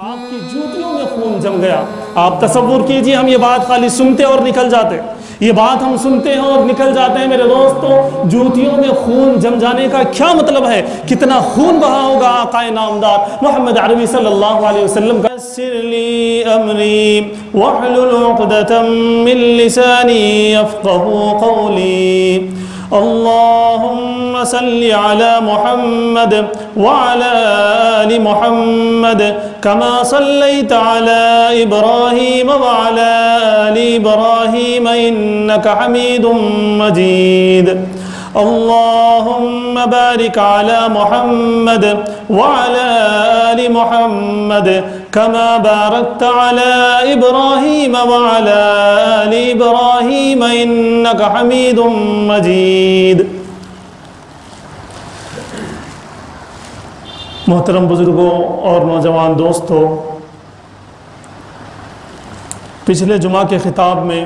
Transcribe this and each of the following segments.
آپ کی جوتیوں میں خون جم گیا۔ آپ تصور کیجئے ہم یہ بات خالی سنتے اور نکل جاتے، یہ بات ہم سنتے ہیں اور نکل جاتے ہیں میرے دوستوں، جوتیوں میں خون جم جانے کا کیا مطلب ہے؟ کتنا خون بہا ہوگا آقا نامدار محمد عربی صلی اللہ علیہ وسلم کا۔ یسر لی امری واحلل عقدۃ من لسانی یفقهوا قولی۔ اللهم صل على محمد وعلى آل محمد كما صليت على إبراهيم وعلى آل إبراهيم إنك حميد مجيد۔ اللهم بارك على محمد وعلى آل محمد كما باركت على إبراهيم وعلى آل إبراهيم إنك حميد مجيد۔ محترم بزرگوں اور نوجوان دوستوں، پچھلے جمعہ کے خطاب میں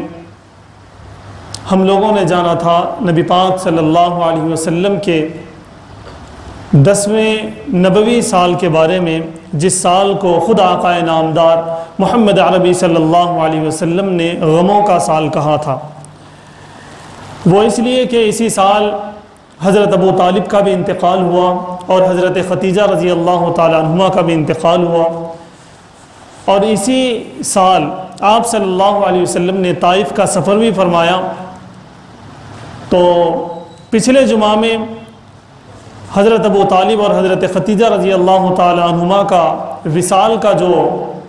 ہم لوگوں نے جانا تھا نبی پاک صلی اللہ علیہ وسلم کے 10ویں نبوی سال کے بارے میں، جس سال کو خود آقا نامدار محمد عربی صلی اللہ علیہ وسلم نے غموں کا سال کہا تھا۔ وہ اس لیے کہ اسی سال حضرت ابو طالب کا بھی انتقال ہوا اور حضرت ختیجہ رضی اللہ تعالیٰ عنہما کا بھی انتقال ہوا، اور اسی سال آپ صلی اللہ علیہ وسلم نے طائف کا سفر بھی فرمایا۔ تو پچھلے جمعہ میں حضرت ابو طالب اور حضرت ختیجہ رضی اللہ تعالیٰ عنہما کا وصال کا جو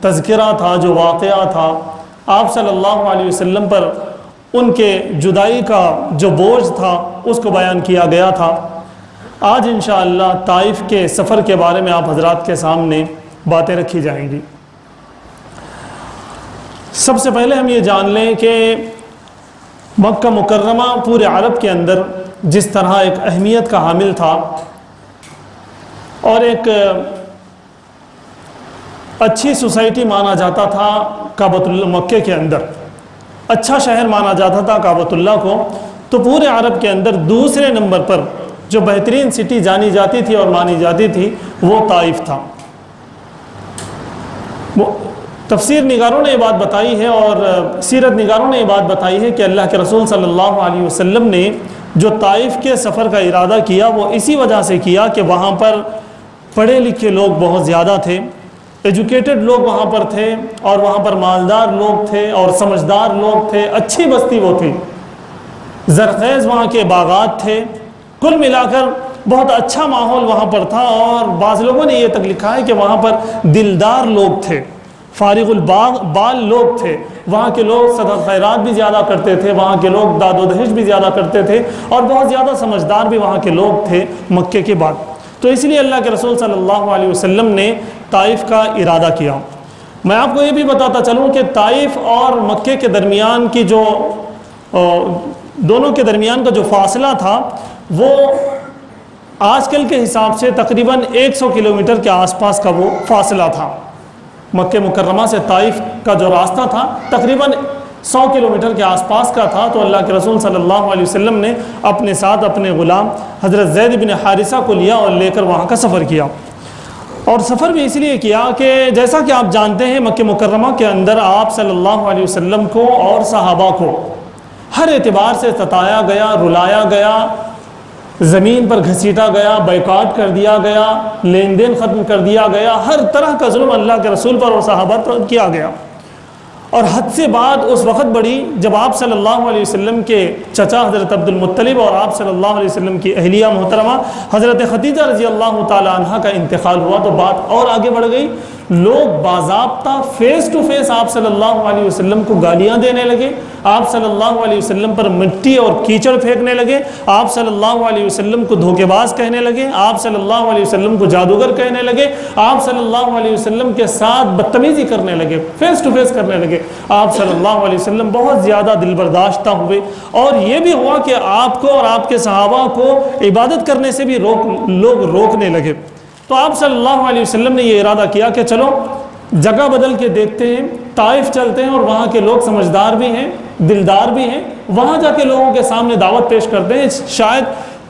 تذکرہ تھا، جو واقعہ تھا، آپ صلی اللہ علیہ وسلم پر ان کے جدائی کا جو بوجھ تھا اس کو بیان کیا گیا تھا۔ آج انشاءاللہ طائف کے سفر کے بارے میں آپ حضرات کے سامنے باتیں رکھی جائیں گی۔ سب سے پہلے ہم یہ جان لیں کہ مکہ مکرمہ پورے عرب کے اندر جس طرح ایک اہمیت کا حامل تھا اور ایک اچھی سوسائٹی مانا جاتا تھا کعبۃ اللہ، مکہ کے اندر اچھا شہر مانا جاتا تھا کعبۃ اللہ کو، تو پورے عرب کے اندر دوسرے نمبر پر جو بہترین سٹی جانی جاتی تھی اور مانی جاتی تھی وہ طائف تھا۔ تفسیر نگاروں نے یہ بات بتائی ہے اور سیرت نگاروں نے یہ بات بتائی ہے کہ اللہ کے رسول صلی اللہ علیہ وسلم نے جو طائف کے سفر کا ارادہ کیا وہ اسی وجہ سے کیا کہ وہاں پر پڑھے لکھے لوگ بہت زیادہ تھے، ایجوکیٹڈ لوگ وہاں پر تھے، اور وہاں پر مالدار لوگ تھے اور سمجھدار لوگ تھے، اچھی بستی وہ تھی، زرخیز وہاں کے باغات تھے، کل ملا کر بہت اچھا ماحول وہاں پر تھا۔ اور بعض لوگوں نے یہ تک لکھا ہے کہ وہاں پر دلدار لوگ تھے، فارغ البال لوگ تھے، وہاں کے لوگ صدقہ خیرات بھی زیادہ کرتے تھے، وہاں کے لوگ داد و دہیج بھی زیادہ کرتے تھے، اور بہت زیادہ سمجھدار بھی وہاں کے لوگ تھے مکے کے بعد۔ تو اس لیے اللہ کے رسول صلی اللہ علیہ وسلم نے طائف کا ارادہ کیا۔ میں آپ کو یہ بھی بتاتا چلوں کہ طائف اور مکے کے درمیان کی جو دونوں کے درمیان کا جو فاصلہ تھا وہ آج کل کے حساب سے تقریباً 100 کلومیٹر کے آس پاس کا وہ فاصلہ تھا۔ مکہ مکرمہ سے طائف کا جو راستہ تھا تقریباً 100 کلومیٹر کے آس پاس کا تھا۔ تو اللہ کے رسول صلی اللہ علیہ وسلم نے اپنے ساتھ اپنے غلام حضرت زید بن حارثہ کو لیا اور لے کر وہاں کا سفر کیا، اور سفر بھی اس لیے کیا کہ جیسا کہ آپ جانتے ہیں مکہ مکرمہ کے اندر آپ صلی اللہ علیہ وسلم کو اور صحابہ کو ہر اعتبار سے ستایا گیا، رلایا گیا، زمین پر گھسیٹا گیا، بائیکاٹ کر دیا گیا، لین دین ختم کر دیا گیا، ہر طرح کا ظلم اللہ کے رسول پر اور صحابہ پر کیا گیا۔ اور حد سے بعد اس وقت بڑی جب آپ صلی اللہ علیہ وسلم کے چچا حضرت عبد المطلب اور آپ صلی اللہ علیہ وسلم کی اہلیہ محترمہ حضرت ختیجہ رضی اللہ تعالی عنہ کا انتقال ہوا تو بات اور آگے بڑھ گئی۔ لوگ باضابطہ فیس ٹو فیس آپ صلی اللہ علیہ وسلم کو گالیاں دینے لگے، آپ صلی اللہ علیہ وسلم پر مٹی اور کیچڑ پھینکنے لگے، آپ صلی اللہ علیہ وسلم کو دھوکے باز کہنے لگے، آپ صلی اللہ علیہ وسلم کو جادوگر کہنے لگے، آپ صلی اللہ علیہ وسلم کے ساتھ بدتمیزی کرنے لگے، فیس ٹو فیس کرنے لگے۔ آپ صلی اللہ علیہ وسلم بہت زیادہ دل برداشتہ ہوئے، اور یہ بھی ہوا کہ آپ کو اور آپ کے صحابہ کو عبادت کرنے سے بھی لوگ روکنے لگے۔ تو آپ صلی اللہ علیہ وسلم نے یہ ارادہ کیا کہ چلو جگہ بدل کے دیکھتے ہیں، طائف چلتے ہیں، اور وہاں کے لوگ سمجھدار بھی ہیں، دلدار بھی ہیں، وہاں جا کے لوگوں کے سامنے دعوت پیش کرتے ہیں، شاید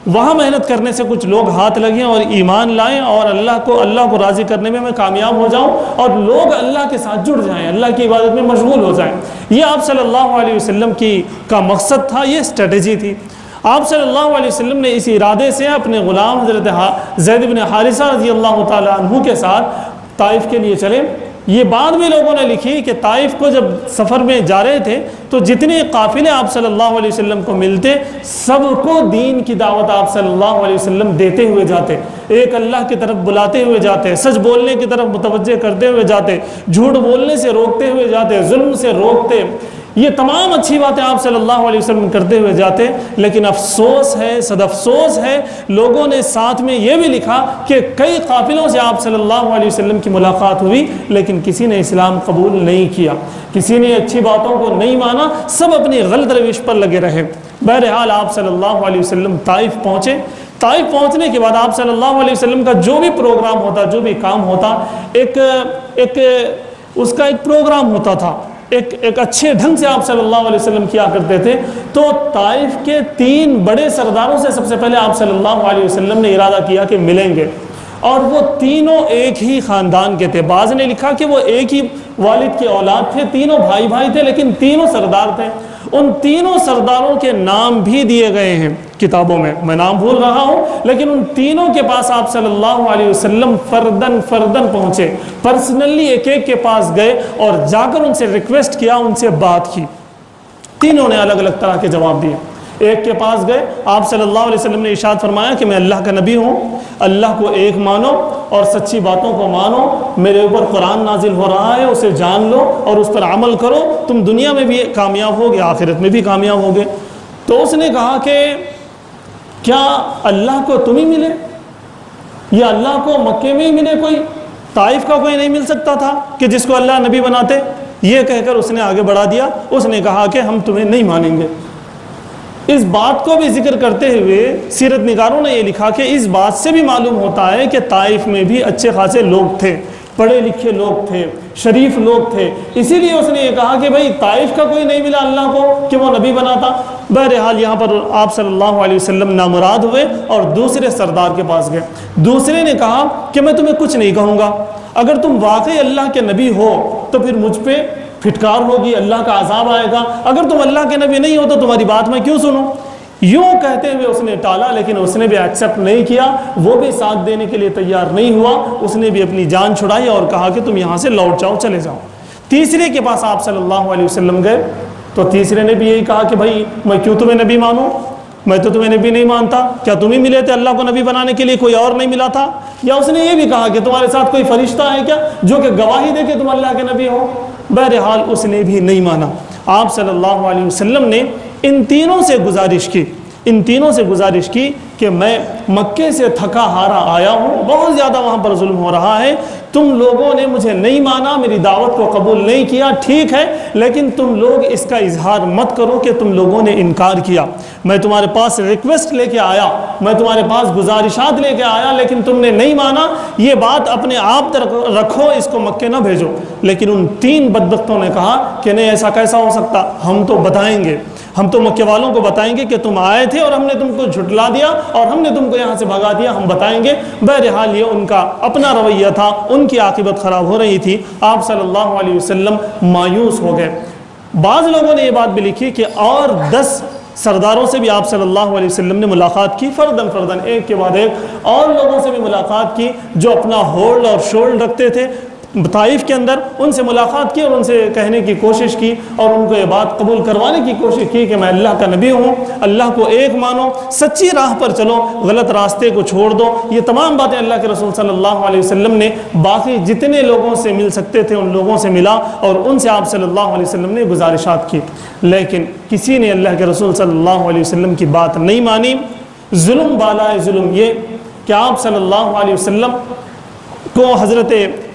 وہاں محنت کرنے سے کچھ لوگ ہاتھ لگیں اور ایمان لائیں اور اللہ کو راضی کرنے میں کامیاب ہو جاؤں اور لوگ اللہ کے ساتھ جڑ جائیں، اللہ کی عبادت میں مشغول ہو جائیں۔ یہ آپ صلی اللہ علیہ وسلم کا مقصد تھا، یہ اسٹریٹجی تھی۔ آپ صلی اللہ علیہ وسلم نے اس ارادے سے اپنے غلام حضرت زید بن حارثہ رضی اللہ تعالیٰ عنہ کے ساتھ طائف کے لیے چلے۔ یہ بعد میں لوگوں نے لکھی کہ طائف کو جب سفر میں جا رہے تھے تو جتنے قافلے آپ صلی اللہ علیہ وسلم کو ملتے، سب کو دین کی دعوت آپ صلی اللہ علیہ وسلم دیتے ہوئے جاتے، ایک اللہ کی طرف بلاتے ہوئے جاتے، سچ بولنے کی طرف متوجہ کرتے ہوئے جاتے، جھوٹ بولنے سے روکتے ہوئے جاتے، ظلم سے روکتے، یہ تمام اچھی باتیں آپ صلی اللہ علیہ وسلم کرتے ہوئے جاتے۔ لیکن افسوس ہے، صد افسوس ہے، لوگوں نے ساتھ میں یہ بھی لکھا کہ کئی قافلوں سے آپ صلی اللہ علیہ وسلم کی ملاقات ہوئی لیکن کسی نے اسلام قبول نہیں کیا، کسی نے اچھی باتوں کو نہیں مانا، سب اپنی غلط روش پر لگے رہے۔ بہرحال آپ صلی اللہ علیہ وسلم طائف پہنچے۔ طائف پہنچنے کے بعد آپ صلی اللہ علیہ وسلم کا جو بھی پروگرام ہوتا، جو بھی کام ہوتا، اس کا ایک پروگرام ہوتا تھا، ایک اچھے ڈھنگ سے آپ صلی اللہ علیہ وسلم کیا کرتے تھے۔ تو طائف کے 3 بڑے سرداروں سے سب سے پہلے آپ صلی اللہ علیہ وسلم نے ارادہ کیا کہ ملیں گے، اور وہ تینوں ایک ہی خاندان کے تھے۔ بعض نے لکھا کہ وہ ایک ہی والد کے اولاد تھے، تینوں بھائی تھے، لیکن تینوں سردار تھے۔ ان تینوں سرداروں کے نام بھی دیے گئے ہیں کتابوں میں نام بھول رہا ہوں، لیکن ان تینوں کے پاس آپ صلی اللہ علیہ وسلم فردن پہنچے، پرسنلی ایک ایک کے پاس گئے اور جا کر ان سے ریکویسٹ کیا، ان سے بات کی۔ تینوں نے الگ الگ طرح کے جواب دیے۔ ایک کے پاس گئے، آپ صلی اللہ علیہ وسلم نے ارشاد فرمایا کہ میں اللہ کا نبی ہوں، اللہ کو ایک مانو اور سچی باتوں کو مانو، میرے اوپر قرآن نازل ہو رہا ہے، اسے جان لو اور اس پر عمل کرو، تم دنیا میں بھی کامیاب ہوگے، آخرت میں بھی کامیاب ہوگے۔ تو اس نے کہا کہ کیا اللہ کو تم ہی ملے، یا اللہ کو مکے میں ہی ملے، کوئی طائف کا کوئی نہیں مل سکتا تھا کہ جس کو اللہ نبی بناتے؟ یہ کہہ کر اس نے آگے بڑھا دیا، اس نے کہا کہ ہم تمہیں نہیں مانیں گے۔ اس بات کو بھی ذکر کرتے ہوئے سیرت نگاروں نے یہ لکھا کہ اس بات سے بھی معلوم ہوتا ہے کہ طائف میں بھی اچھے خاصے لوگ تھے، پڑھے لکھے لوگ تھے، شریف لوگ تھے، اسی لیے اس نے یہ کہا کہ بھائی طائف کا کوئی نہیں ملا اللہ کو کہ وہ نبی بناتا۔ بہرحال یہاں پر آپ صلی اللہ علیہ وسلم نامراد ہوئے اور دوسرے سردار کے پاس گئے۔ دوسرے نے کہا کہ میں تمہیں کچھ نہیں کہوں گا، اگر تم واقعی اللہ کے نبی ہو تو پھر مجھ پہ پھٹکار ہوگی، اللہ کا عذاب آئے گا، اگر تم اللہ کے نبی نہیں ہو تو تمہاری بات میں کیوں سنوں؟ یوں کہتے ہوئے اس نے ٹالا، لیکن اس نے بھی ایکسیپٹ نہیں کیا، وہ بھی ساتھ دینے کے لیے تیار نہیں ہوا، اس نے بھی اپنی جان چھڑائی اور کہا کہ تم یہاں سے لوٹ جاؤ، چلے جاؤ۔ تیسرے کے پاس آپ صلی اللہ علیہ وسلم گئے تو تیسرے نے بھی یہی کہا کہ بھائی میں کیوں تمہیں نبی مانوں، میں تو تمہیں نبی نہیں مانتا، کیا تم ہی ملے تھے اللہ کو نبی بنانے کے لیے، کوئی اور نہیں ملا تھا؟ یا اس نے یہ بھی کہا کہ تمہارے ساتھ کوئی فرشتہ ہے کیا جو کہ گواہی دے کہ تم اللہ کے نبی ہو؟ بہرحال اس نے بھی نہیں مانا۔ آپ صلی اللہ علیہ وسلم نے ان تینوں سے گزارش کی کہ میں مکے سے تھکا ہارا آیا ہوں، بہت زیادہ وہاں پر ظلم ہو رہا ہے، تم لوگوں نے مجھے نہیں مانا، میری دعوت کو قبول نہیں کیا، ٹھیک ہے، لیکن تم لوگ اس کا اظہار مت کرو کہ تم لوگوں نے انکار کیا۔ میں تمہارے پاس ریکویسٹ لے کے آیا، میں تمہارے پاس گزارشات لے کے آیا، لیکن تم نے نہیں مانا، یہ بات اپنے آپ تک رکھو، اس کو مکے نہ بھیجو۔ لیکن ان 3 بدبختوں نے کہا کہ نہیں، ایسا کیسا ہو سکتا، ہم تو بتائیں گے، ہم تو مکے والوں کو بتائیں گے کہ تم آئے تھے اور ہم نے تم کو جھٹلا دیا اور ہم نے تم کو یہاں سے بھگا دیا، ہم بتائیں گے۔ بہرحال یہ ان کا اپنا رویہ تھا، ان کی عاقبت خراب ہو رہی تھی، آپ صلی اللہ علیہ وسلم مایوس ہو گئے۔ بعض لوگوں نے یہ بات بھی لکھی کہ اور 10 سرداروں سے بھی آپ صلی اللہ علیہ وسلم نے ملاقات کی، فردن ایک کے بعد ایک، اور لوگوں سے بھی ملاقات کی جو اپنا ہولڈ اور شولڈ رکھتے تھے طائف کے اندر، ان سے ملاقات کی اور ان سے کہنے کی کوشش کی اور ان کو یہ بات قبول کروانے کی کوشش کی کہ میں اللہ کا نبی ہوں، اللہ کو ایک مانو، سچی راہ پر چلو، غلط راستے کو چھوڑ دو۔ یہ تمام باتیں اللہ کے رسول صلی اللہ علیہ وسلم نے باقی جتنے لوگوں سے مل سکتے تھے ان لوگوں سے ملا اور ان سے آپ صلی اللہ علیہ وسلم نے گزارشات کی، لیکن کسی نے اللہ کے رسول صلی اللہ علیہ وسلم کی بات نہیں مانی۔ ظلم بالائے ظلم یہ کہ آپ صلی اللہ علیہ وسلم کو حضرت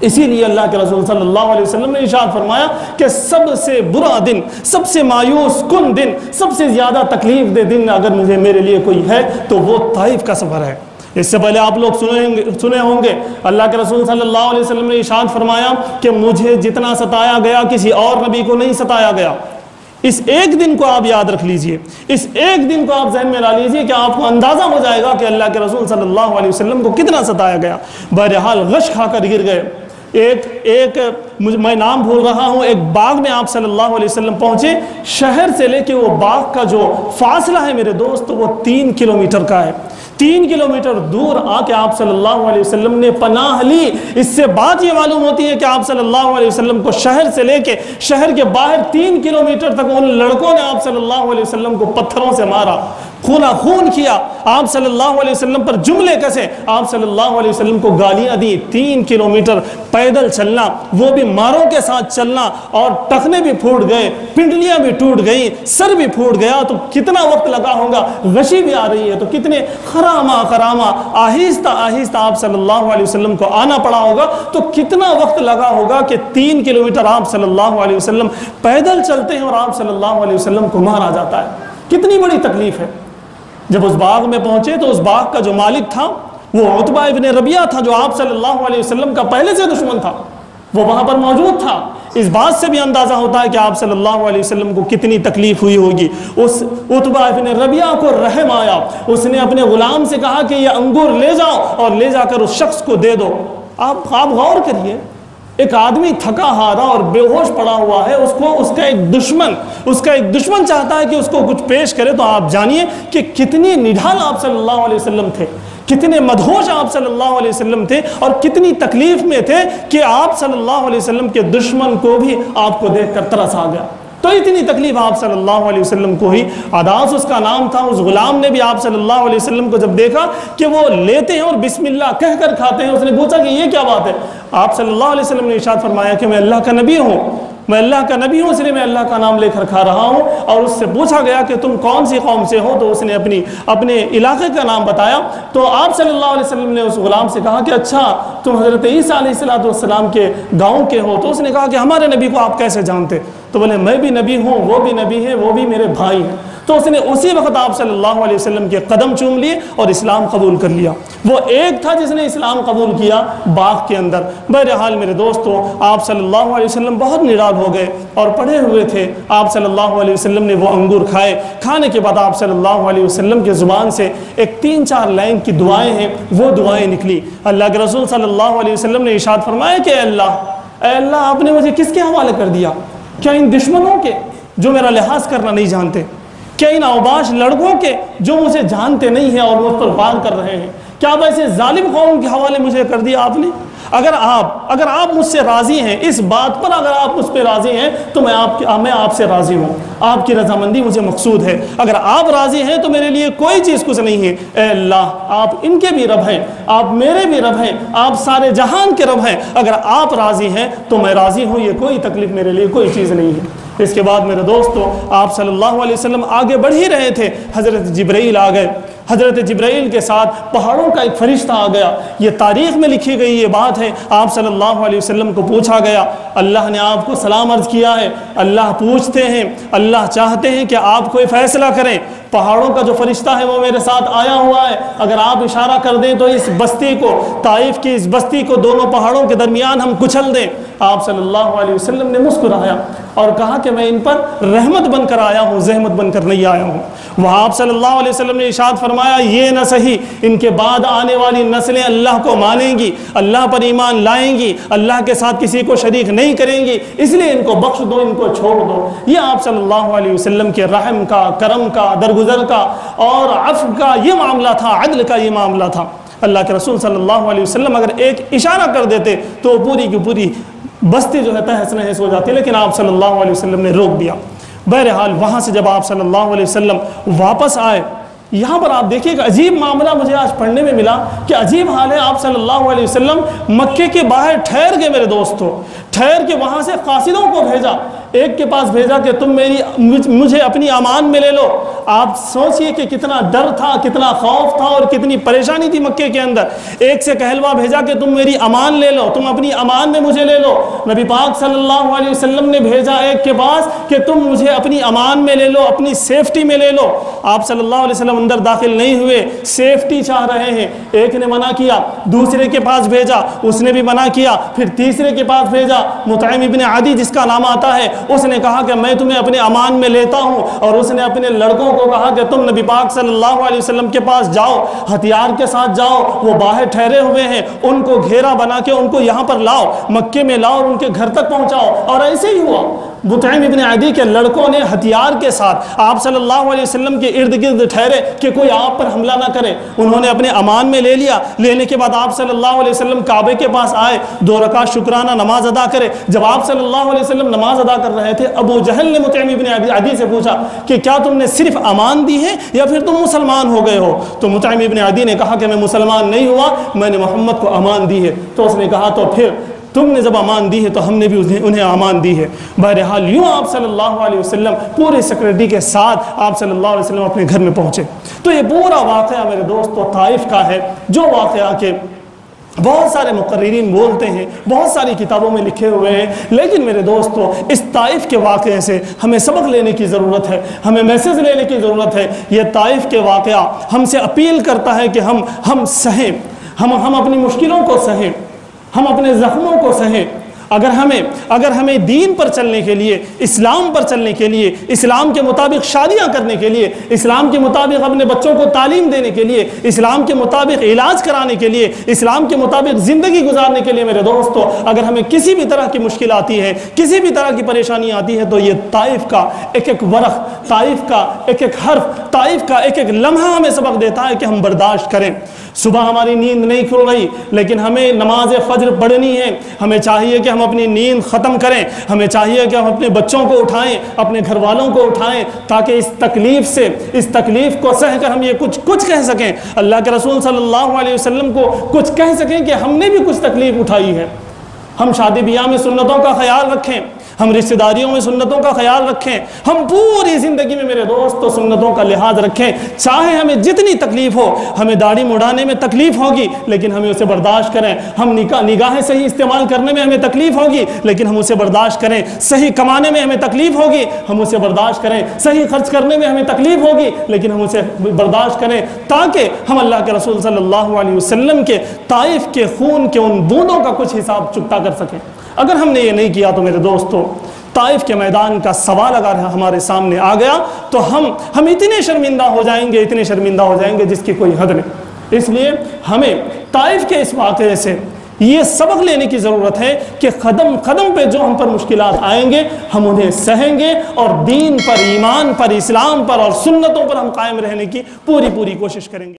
اسی لیے اللہ کے رسول صلی اللہ علیہ وسلم نے ارشاد فرمایا کہ سب سے برا دن، سب سے مایوس کن دن، سب سے زیادہ تکلیف دہ دن اگر میرے لیے کوئی ہے تو وہ طائف کا سفر ہے۔ اس سے پہلے آپ لوگ سنے ہوں گے اللہ کے رسول صلی اللہ علیہ وسلم نے ارشاد فرمایا کہ مجھے جتنا ستایا گیا کسی اور نبی کو نہیں ستایا گیا۔ اس ایک دن کو آپ یاد رکھ لیجئے، اس ایک دن کو آپ ذہن میں لا لیجئے کہ آپ کو اندازہ ہو جائے گا کہ اللہ کے رسول صلی اللہ علیہ وسلم کو کتنا ستایا گیا۔ بہرحال غش کھا کر گر گئے۔ میں نام بھول رہا ہوں، ایک باغ میں آپ صلی اللہ علیہ وسلم پہنچے، شہر سے لے کے وہ باغ کا جو فاصلہ ہے میرے دوست وہ 3 کلومیٹر کا ہے۔ 3 کلومیٹر دور آ کے آپ صلی اللہ علیہ وسلم نے پناہ لی۔ اس سے بات یہ معلوم ہوتی ہے کہ آپ صلی اللہ علیہ وسلم کو شہر سے لے کے شہر کے باہر 3 کلومیٹر تک ان لڑکوں نے آپ صلی اللہ علیہ وسلم کو پتھروں سے مارا، خونہ خون کیا، آپ صلی اللہ علیہ وسلم پر جملے کسے، آپ صلی اللہ علیہ وسلم کو گالیاں دی۔ 3 کلومیٹر پیدل چلنا، وہ بھی ماروں کے ساتھ چلنا، اور ٹخنے بھی پھوٹ گئے، پنڈلیاں بھی ٹوٹ گئی، سر بھی پھوٹ گیا، تو کتنا وقت لگا ہوگا، غشی بھی آ رہی ہے تو کتنے خرامہ آہستہ آہستہ آپ صلی اللہ علیہ وسلم کو آنا پڑا ہوگا، تو کتنا وقت لگا ہوگا کہ 3 کلومیٹر آپ صلی اللہ علیہ وسلم پیدل چلتے ہیں اور آپ صلی اللہ علیہ وسلم کو مارا جاتا ہے۔ کتنی بڑی تکلیف ہے۔ جب اس باغ میں پہنچے تو اس باغ کا جو مالک تھا وہ عتبہ ابن ربیعہ تھا، جو آپ صلی اللہ علیہ وسلم کا پہلے سے دشمن تھا، وہ وہاں پر موجود تھا۔ اس بات سے بھی اندازہ ہوتا ہے کہ آپ صلی اللہ علیہ وسلم کو کتنی تکلیف ہوئی ہوگی۔ اس عتبہ ابن ربیعہ کو رحم آیا، اس نے اپنے غلام سے کہا کہ یہ انگور لے جاؤ اور لے جا کر اس شخص کو دے دو۔ آپ غور کریے، ایک آدمی تھکا ہارا اور بے ہوش پڑا ہوا ہے، اس کا ایک دشمن چاہتا ہے کہ اس کو کچھ پیش کرے، تو آپ جانیے کہ کتنی نڈھال آپ صلی اللہ علیہ وسلم تھے، کتنے مدہوش آپ صلی اللہ علیہ وسلم تھے، اور کتنی تکلیف میں تھے کہ آپ صلی اللہ علیہ وسلم کے دشمن کو بھی آپ کو دیکھ کر ترس آ گیا۔ تو اتنی تکلیف آپ صلی اللہ علیہ وسلم کو ہی۔ عداس اس کا نام تھا۔ اس غلام نے بھی آپ صلی اللہ علیہ وسلم کو جب دیکھا کہ وہ لیتے ہیں اور بسم اللہ کہہ کر کھاتے ہیں، اس نے پوچھا کہ یہ کیا بات ہے؟ آپ صلی اللہ علیہ وسلم نے ارشاد فرمایا کہ میں اللہ کا نبی ہوں، میں اللہ کا نبی ہوں، اس لیے میں اللہ کا نام لے کر کھا رہا ہوں۔ اور اس سے پوچھا گیا کہ تم کون سی قوم سے ہو، تو اس نے اپنے علاقے کا نام بتایا۔ تو آپ صلی اللہ علیہ وسلم نے اس غلام سے کہا کہ اچھا تم حضرت عیسیٰ علیہ السلام کے گاؤں کے ہو؟ تو اس نے کہا کہ ہمارے نبی کو آپ کیسے جانتے؟ تو بولے میں بھی نبی ہوں، وہ بھی نبی ہے، وہ بھی میرے بھائی ہیں۔ تو اس نے اسی وقت آپ صلی اللہ علیہ وسلم کے قدم چوم لیے اور اسلام قبول کر لیا۔ وہ ایک تھا جس نے اسلام قبول کیا باغ کے اندر۔ بہرحال میرے دوستو، آپ صلی اللہ علیہ وسلم بہت نڈال ہو گئے اور پڑھے ہوئے تھے۔ آپ صلی اللہ علیہ وسلم نے وہ انگور کھائے۔ کھانے کے بعد آپ صلی اللہ علیہ وسلم کے زبان سے ایک 3-4 لائن کی دعائیں ہیں، وہ دعائیں نکلی۔ اللہ کے رسول صلی اللہ علیہ وسلم نے ارشاد فرمایا کہ اے اللہ آپ نے مجھے کس کے حوالے کر دیا؟ کیا ان دشمنوں کے جو میرا لحاظ کرنا نہیں جانتے؟ کیا ان اوباش لڑکوں کے جو مجھے جانتے نہیں ہیں اور مجھ پر وار کر رہے ہیں؟ کیا اب ایسے ظالم قوم کے حوالے مجھے کر دیا آپ نے؟ اگر آپ مجھ سے راضی ہیں، اس بات پر اگر آپ مجھ پہ راضی ہیں تو میں آپ سے راضی ہوں، آپ کی رضامندی مجھے مقصود ہے۔ اگر آپ راضی ہیں تو میرے لیے کوئی چیز کچھ نہیں ہے۔ اے اللہ آپ ان کے بھی رب ہیں، آپ میرے بھی رب ہیں، آپ سارے جہان کے رب ہیں۔ اگر آپ راضی ہیں تو میں راضی ہوں، یہ کوئی تکلیف میرے لیے کوئی چیز نہیں ہے۔ اس کے بعد میرے دوستو، آپ صلی اللہ علیہ وسلم آگے بڑھ ہی رہے تھے، حضرت جبرائیل آ گئے۔ حضرت جبرائیل کے ساتھ پہاڑوں کا ایک فرشتہ آ گیا۔ یہ تاریخ میں لکھی گئی یہ بات ہے۔ آپ صلی اللہ علیہ وسلم کو پوچھا گیا، اللہ نے آپ کو سلام عرض کیا ہے، اللہ پوچھتے ہیں، اللہ چاہتے ہیں کہ آپ کوئی فیصلہ کریں۔ پہاڑوں کا جو فرشتہ ہے وہ میرے ساتھ آیا ہوا ہے، اگر آپ اشارہ کر دیں تو اس بستی کو، طائف کی اس بستی کو دونوں پہاڑوں کے درمیان ہم کچل دیں۔ آپ صلی اللہ علیہ وسلم نے مسکرایا اور کہا کہ میں ان پر رحمت بن کر آیا ہوں، زحمت بن کر نہیں آیا ہوں۔ وہاں آپ صلی اللہ علیہ وسلم نے ارشاد فرمایا یہ نہ صحیح، ان کے بعد آنے والی نسلیں اللہ کو مانیں گی، اللہ پر ایمان لائیں گی، اللہ کے ساتھ کسی کو شریک نہیں کریں گی، اس لیے ان کو بخش دو، ان کو چھوڑ دو۔ یہ آپ صلی اللہ علیہ وسلم کے رحم کا، کرم کا، درگزر کا اور عفو کا یہ معاملہ تھا، عدل کا یہ معاملہ تھا۔ اللہ کے رسول صلی اللہ علیہ وسلم اگر ایک اشارہ کر دیتے تو پوری کی پوری بستی جو ہے تہس نہس ہو جاتی، لیکن آپ صلی اللہ علیہ وسلم نے روک دیا۔ بہرحال وہاں سے جب آپ صلی اللہ علیہ وسلم واپس آئے، یہاں پر آپ دیکھیے کہ عجیب معاملہ مجھے آج پڑھنے میں ملا کہ عجیب حال ہے۔ آپ صلی اللہ علیہ وسلم مکے کے باہر ٹھہر گئے میرے دوستو، ٹھہر کے وہاں سے قاصدوں کو بھیجا، ایک کے پاس بھیجا کہ تم مجھے اپنی امان میں لے لو، آپ سوچئے کہ کتنا ڈر تھا، کتنا خوف تھا اور کتنی پریشانی تھی مکے کے اندر۔ ایک سے کہلوا بھیجا کہ تم میری امان لے لو، تم اپنی امان میں مجھے لے لو۔ نبی پاک صلی اللہ علیہ وسلم نے بھیجا ایک کے پاس کہ تم مجھے اپنی امان میں لے لو، اپنی سیفٹی میں لے لو۔ آپ صلی اللہ علیہ وسلم اندر داخل نہیں ہوئے، سیفٹی چاہ رہے ہیں۔ ایک نے منع کیا، دوسرے کے پاس بھیجا، اس نے بھی منع کیا، پھر تیسرے کے پاس بھیجا، مطعم ابن عدی جس کا نام آتا ہے، اس نے کہا کہ میں تمہیں اپنے امان میں لیتا ہوں، اور اس نے اپنے لڑکوں کو کہا کہ تم نبی پاک صلی اللہ علیہ وسلم کے پاس جاؤ، ہتھیار کے ساتھ جاؤ، وہ باہر ٹھہرے ہوئے ہیں، ان کو گھیرا بنا کے ان کو یہاں پر لاؤ، مکے میں لاؤ اور ان کے گھر تک پہنچاؤ۔ اور ایسے ہی ہوا، مطعم ابن عدی کے لڑکوں نے ہتھیار کے ساتھ آپ صلی اللہ علیہ وسلم کے ارد گرد ٹھہرے کہ کوئی آپ پر حملہ نہ کرے، انہوں نے اپنے امان میں لے لیا۔ لینے کے بعد آپ صلی اللہ علیہ وسلم کعبے کے پاس آئے، 2 رکعت شکرانہ نماز ادا کرے۔ جب آپ صلی اللہ علیہ وسلم نماز ادا کر رہے تھے، ابو جہل نے مطعم ابن عدی سے پوچھا کہ کیا تم نے صرف امان دی ہے یا پھر تم مسلمان ہو گئے ہو؟ تو مطعم ابن عدی نے کہا کہ میں مسلمان نہیں ہوا، میں نے محمد کو امان دی ہے۔ تو اس نے کہا تو پھر تم نے جب امان دی ہے تو ہم نے بھی انہیں امان دی ہے۔ بہرحال یوں آپ صلی اللہ علیہ وسلم پورے سیکورٹی کے ساتھ آپ صلی اللہ علیہ وسلم اپنے گھر میں پہنچے۔ تو یہ پورا واقعہ میرے دوستو طائف کا ہے، جو واقعہ کے بہت سارے مقررین بولتے ہیں، بہت ساری کتابوں میں لکھے ہوئے ہیں، لیکن میرے دوستو اس طائف کے واقعے سے ہمیں سبق لینے کی ضرورت ہے، ہمیں میسیج لینے کی ضرورت ہے۔ یہ طائف کے واقعہ ہم سے اپیل کرتا ہے کہ ہم سہیں، ہم اپنی مشکلوں کو سہیں، ہم اپنے زخموں کو سہیں۔ اگر ہمیں دین پر چلنے کے لیے، اسلام پر چلنے کے لیے، اسلام کے مطابق شادیاں کرنے کے لیے، اسلام کے مطابق اپنے بچوں کو تعلیم دینے کے لیے، اسلام کے مطابق علاج کرانے کے لیے، اسلام کے مطابق زندگی گزارنے کے لیے، میرے دوستو اگر ہمیں کسی بھی طرح کی مشکل آتی ہے، کسی بھی طرح کی پریشانی آتی ہے، تو یہ طائف کا ایک ایک ورق، طائف کا ایک ایک حرف، طائف کا ایک ایک لمحہ ہمیں سبق دیتا ہے کہ ہم برداشت کریں۔ صبح ہماری نیند نہیں کھل رہی، لیکن ہمیں نماز فجر پڑھنی ہے، ہمیں چاہیے کہ ہم اپنی نیند ختم کریں، ہمیں چاہیے کہ ہم اپنے بچوں کو اٹھائیں، اپنے گھر والوں کو اٹھائیں، تاکہ اس تکلیف کو سہ کر ہم یہ کچھ کہہ سکیں، اللہ کے رسول صلی اللہ علیہ وسلم کو کچھ کہہ سکیں کہ ہم نے بھی کچھ تکلیف اٹھائی ہے۔ ہم شادی بیاہ میں سنتوں کا خیال رکھیں، ہم رشتہ داریوں میں سنتوں کا خیال رکھیں، ہم پوری زندگی میں میرے دوستو سنتوں کا لحاظ رکھیں۔ چاہے ہمیں جتنی تکلیف ہو، ہمیں داڑھی مڑانے میں تکلیف ہوگی لیکن ہمیں اسے برداشت کریں، ہم نگاہیں صحیح استعمال کرنے میں ہمیں تکلیف ہوگی لیکن ہم اسے برداشت کریں، صحیح کمانے میں ہمیں تکلیف ہوگی ہم اسے برداشت کریں، صحیح خرچ کرنے میں ہمیں تکلیف ہوگی لیکن ہم اسے برداشت کریں، تاکہ ہم اللہ کے رسول صلی اللہ علیہ وسلم کے طائف کے خون کے ان بوندوں کا کچھ حساب چکتا کر سکیں۔ اگر ہم نے یہ نہیں کیا تو میرے دوستو طائف کے میدان کا سوال اگر ہمارے سامنے آ گیا تو ہم اتنے شرمندہ ہو جائیں گے جس کی کوئی حد نہیں۔ اس لیے ہمیں طائف کے اس واقعے سے یہ سبق لینے کی ضرورت ہے کہ قدم قدم پہ جو ہم پر مشکلات آئیں گے ہم انہیں سہیں گے، اور دین پر، ایمان پر، اسلام پر اور سنتوں پر ہم قائم رہنے کی پوری کوشش کریں گے۔